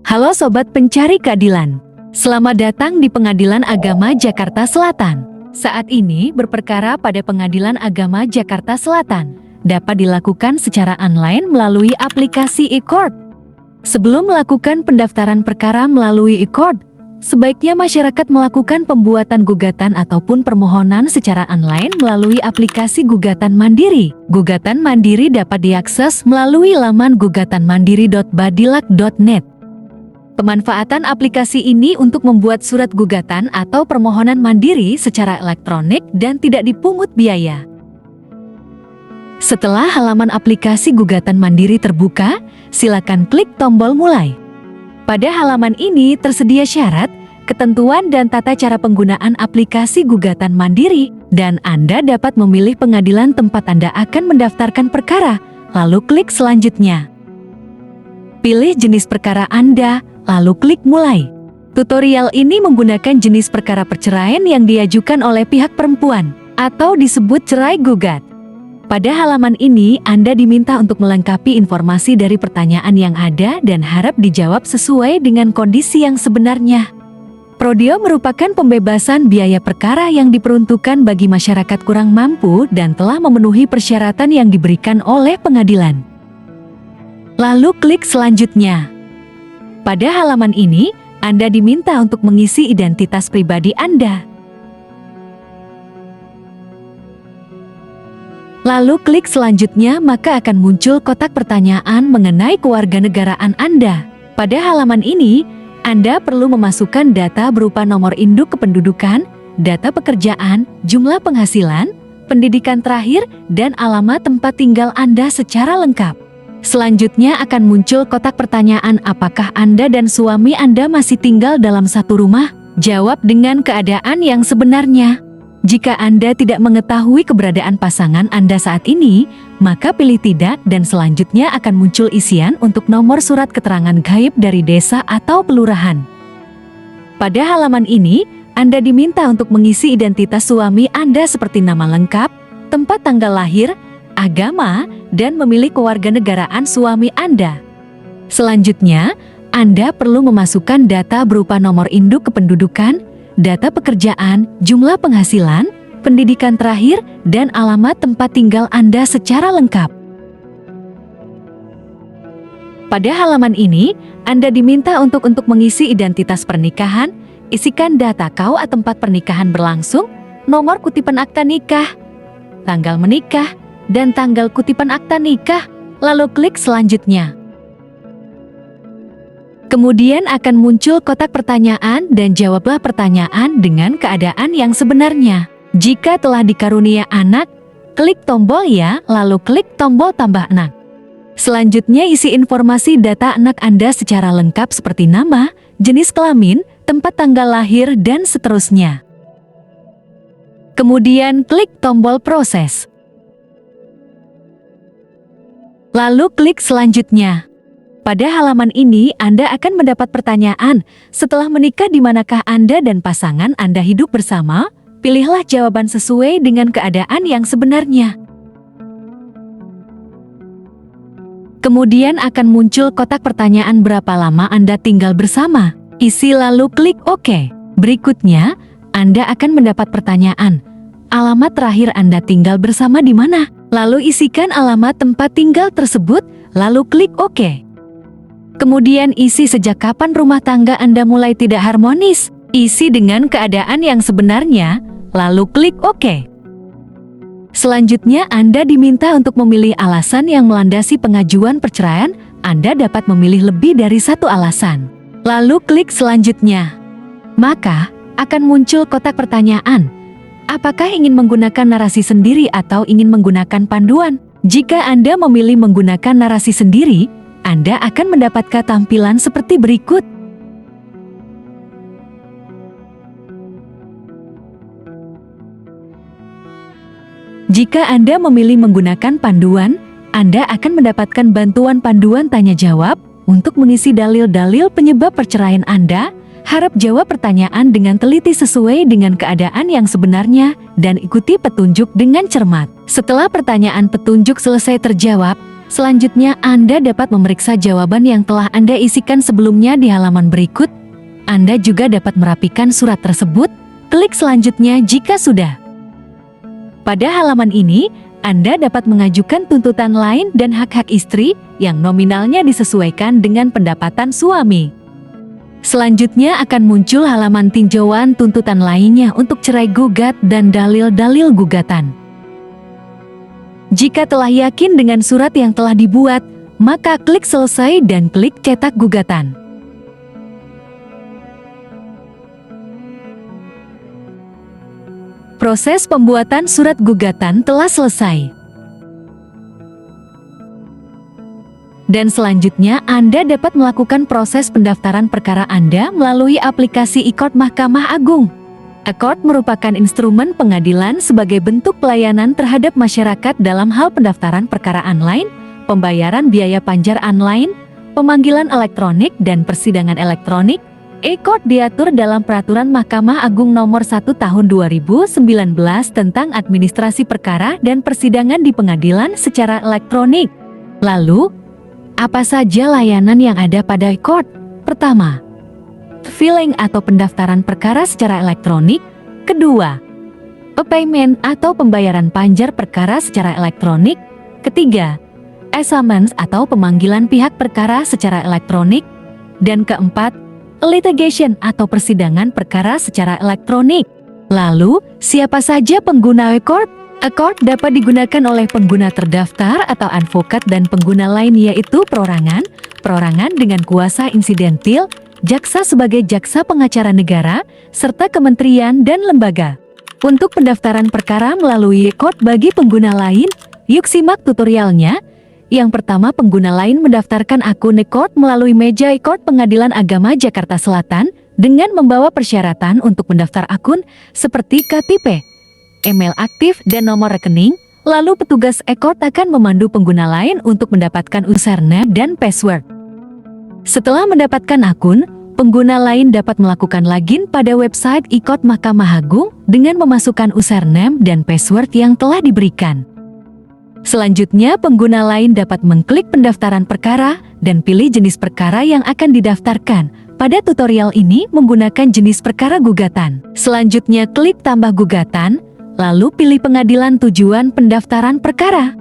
Halo Sobat Pencari Keadilan. Selamat datang di Pengadilan Agama Jakarta Selatan. Saat ini berperkara pada Pengadilan Agama Jakarta Selatan. Dapat dilakukan secara online melalui aplikasi e-court. Sebelum melakukan pendaftaran perkara melalui e-court, sebaiknya masyarakat melakukan pembuatan gugatan ataupun permohonan secara online melalui aplikasi Gugatan Mandiri. Gugatan Mandiri dapat diakses melalui laman gugatanmandiri.badilak.net. Pemanfaatan aplikasi ini untuk membuat surat gugatan atau permohonan mandiri secara elektronik dan tidak dipungut biaya. Setelah halaman aplikasi Gugatan Mandiri terbuka, silakan klik tombol Mulai. Pada halaman ini tersedia syarat, ketentuan dan tata cara penggunaan aplikasi Gugatan Mandiri, dan Anda dapat memilih pengadilan tempat Anda akan mendaftarkan perkara, lalu klik selanjutnya. Pilih jenis perkara Anda, lalu klik Mulai. Tutorial ini menggunakan jenis perkara perceraian yang diajukan oleh pihak perempuan, atau disebut cerai gugat. Pada halaman ini, Anda diminta untuk melengkapi informasi dari pertanyaan yang ada dan harap dijawab sesuai dengan kondisi yang sebenarnya. Prodeo merupakan pembebasan biaya perkara yang diperuntukkan bagi masyarakat kurang mampu dan telah memenuhi persyaratan yang diberikan oleh pengadilan. Lalu klik selanjutnya. Pada halaman ini, Anda diminta untuk mengisi identitas pribadi Anda. Lalu klik selanjutnya, maka akan muncul kotak pertanyaan mengenai kewarganegaraan Anda. Pada halaman ini, Anda perlu memasukkan data berupa nomor induk kependudukan, data pekerjaan, jumlah penghasilan, pendidikan terakhir, dan alamat tempat tinggal Anda secara lengkap. Selanjutnya akan muncul kotak pertanyaan apakah Anda dan suami Anda masih tinggal dalam satu rumah? Jawab dengan keadaan yang sebenarnya. Jika Anda tidak mengetahui keberadaan pasangan Anda saat ini, maka pilih tidak dan selanjutnya akan muncul isian untuk nomor surat keterangan gaib dari desa atau kelurahan. Pada halaman ini, Anda diminta untuk mengisi identitas suami Anda seperti nama lengkap, tempat tanggal lahir, agama, dan memilih kewarganegaraan suami Anda. Selanjutnya, Anda perlu memasukkan data berupa nomor induk kependudukan, data pekerjaan, jumlah penghasilan, pendidikan terakhir, dan alamat tempat tinggal Anda secara lengkap. Pada halaman ini, Anda diminta untuk mengisi identitas pernikahan, isikan data KUA tempat pernikahan berlangsung, nomor kutipan akta nikah, tanggal menikah, dan tanggal kutipan akta nikah, lalu klik selanjutnya. Kemudian akan muncul kotak pertanyaan dan jawablah pertanyaan dengan keadaan yang sebenarnya. Jika telah dikarunia anak, klik tombol ya, lalu klik tombol tambah anak. Selanjutnya isi informasi data anak Anda secara lengkap seperti nama, jenis kelamin, tempat tanggal lahir, dan seterusnya. Kemudian klik tombol proses. Lalu klik selanjutnya. Pada halaman ini, Anda akan mendapat pertanyaan, setelah menikah di manakah Anda dan pasangan Anda hidup bersama? Pilihlah jawaban sesuai dengan keadaan yang sebenarnya. Kemudian akan muncul kotak pertanyaan berapa lama Anda tinggal bersama. Isi lalu klik OK. Berikutnya, Anda akan mendapat pertanyaan, alamat terakhir Anda tinggal bersama di mana? Lalu isikan alamat tempat tinggal tersebut, lalu klik OK. Kemudian isi sejak kapan rumah tangga Anda mulai tidak harmonis. Isi dengan keadaan yang sebenarnya, lalu klik OK. Selanjutnya Anda diminta untuk memilih alasan yang melandasi pengajuan perceraian. Anda dapat memilih lebih dari satu alasan. Lalu klik selanjutnya. Maka, akan muncul kotak pertanyaan. Apakah ingin menggunakan narasi sendiri atau ingin menggunakan panduan? Jika Anda memilih menggunakan narasi sendiri, Anda akan mendapatkan tampilan seperti berikut. Jika Anda memilih menggunakan panduan, Anda akan mendapatkan bantuan panduan tanya jawab untuk mengisi dalil-dalil penyebab perceraian Anda. Harap jawab pertanyaan dengan teliti sesuai dengan keadaan yang sebenarnya dan ikuti petunjuk dengan cermat. Setelah pertanyaan petunjuk selesai terjawab, Selanjutnya, Anda dapat memeriksa jawaban yang telah Anda isikan sebelumnya di halaman berikut. Anda juga dapat merapikan surat tersebut. Klik selanjutnya jika sudah. Pada halaman ini, Anda dapat mengajukan tuntutan lain dan hak-hak istri yang nominalnya disesuaikan dengan pendapatan suami. Selanjutnya akan muncul halaman tinjauan tuntutan lainnya untuk cerai gugat dan dalil-dalil gugatan. Jika telah yakin dengan surat yang telah dibuat, maka klik selesai dan klik cetak gugatan. Proses pembuatan surat gugatan telah selesai. Dan selanjutnya Anda dapat melakukan proses pendaftaran perkara Anda melalui aplikasi e-court Mahkamah Agung. E-court merupakan instrumen pengadilan sebagai bentuk pelayanan terhadap masyarakat dalam hal pendaftaran perkara online, pembayaran biaya panjar online, pemanggilan elektronik dan persidangan elektronik. E-court diatur dalam Peraturan Mahkamah Agung Nomor 1 Tahun 2019 tentang administrasi perkara dan persidangan di pengadilan secara elektronik. Lalu, apa saja layanan yang ada pada e-court? Pertama, filing atau pendaftaran perkara secara elektronik. Kedua, payment atau pembayaran panjar perkara secara elektronik. Ketiga, summons atau pemanggilan pihak perkara secara elektronik. Dan keempat, litigation atau persidangan perkara secara elektronik. Lalu, siapa saja pengguna e-court? E-court dapat digunakan oleh pengguna terdaftar atau advokat dan pengguna lain yaitu perorangan, perorangan dengan kuasa insidentil, jaksa sebagai jaksa pengacara negara, serta kementerian dan lembaga. Untuk pendaftaran perkara melalui e-court bagi pengguna lain, yuk simak tutorialnya. Yang pertama, pengguna lain mendaftarkan akun e-court melalui meja e-court Pengadilan Agama Jakarta Selatan dengan membawa persyaratan untuk mendaftar akun seperti KTP, email aktif, dan nomor rekening. Lalu petugas e-court akan memandu pengguna lain untuk mendapatkan username dan password. Setelah mendapatkan akun, pengguna lain dapat melakukan login pada website e-court Mahkamah Agung dengan memasukkan username dan password yang telah diberikan. Selanjutnya, pengguna lain dapat mengklik pendaftaran perkara dan pilih jenis perkara yang akan didaftarkan. Pada tutorial ini menggunakan jenis perkara gugatan. Selanjutnya, klik tambah gugatan, lalu pilih pengadilan tujuan pendaftaran perkara.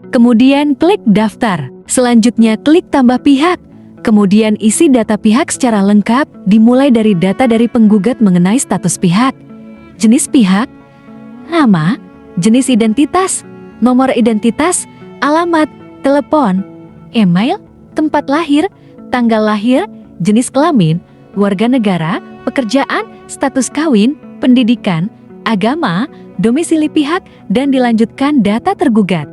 Kemudian klik daftar. Selanjutnya, klik tambah pihak. Kemudian isi data pihak secara lengkap, dimulai dari data dari penggugat mengenai status pihak, jenis pihak, nama, jenis identitas, nomor identitas, alamat, telepon, email, tempat lahir, tanggal lahir, jenis kelamin, warga negara, pekerjaan, status kawin, pendidikan, agama, domisili pihak, dan dilanjutkan data tergugat.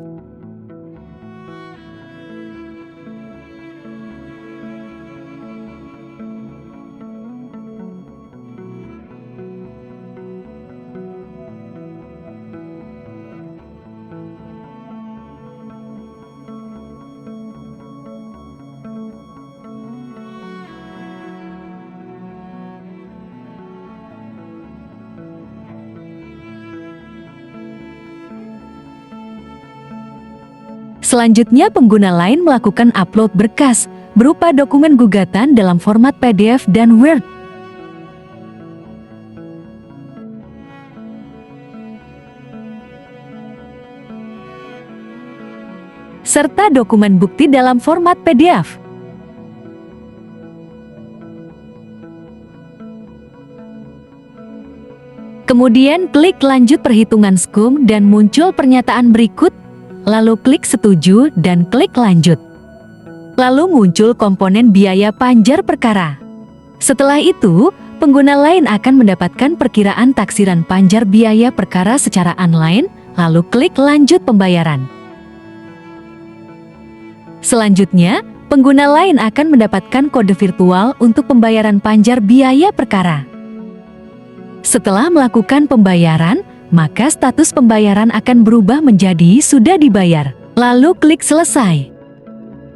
Selanjutnya, pengguna lain melakukan upload berkas berupa dokumen gugatan dalam format PDF dan Word. Serta dokumen bukti dalam format PDF. Kemudian klik lanjut perhitungan SKUM dan muncul pernyataan berikut. Lalu klik setuju dan klik lanjut. Lalu muncul komponen biaya panjar perkara. Setelah itu, pengguna lain akan mendapatkan perkiraan taksiran panjar biaya perkara secara online, lalu klik lanjut pembayaran. Selanjutnya, pengguna lain akan mendapatkan kode virtual untuk pembayaran panjar biaya perkara. Setelah melakukan pembayaran, maka status pembayaran akan berubah menjadi sudah dibayar. Lalu klik selesai.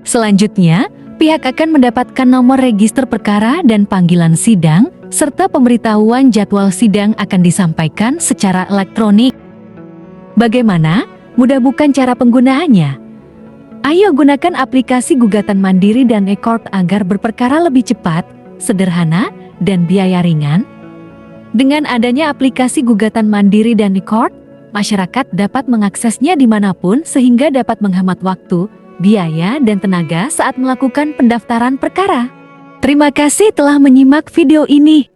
Selanjutnya, pihak akan mendapatkan nomor register perkara dan panggilan sidang, serta pemberitahuan jadwal sidang akan disampaikan secara elektronik. Bagaimana? Mudah bukan cara penggunaannya? Ayo gunakan aplikasi gugatan mandiri dan e-court agar berperkara lebih cepat, sederhana, dan biaya ringan. Dengan adanya aplikasi gugatan mandiri dan e-court, masyarakat dapat mengaksesnya dimanapun sehingga dapat menghemat waktu, biaya, dan tenaga saat melakukan pendaftaran perkara. Terima kasih telah menyimak video ini.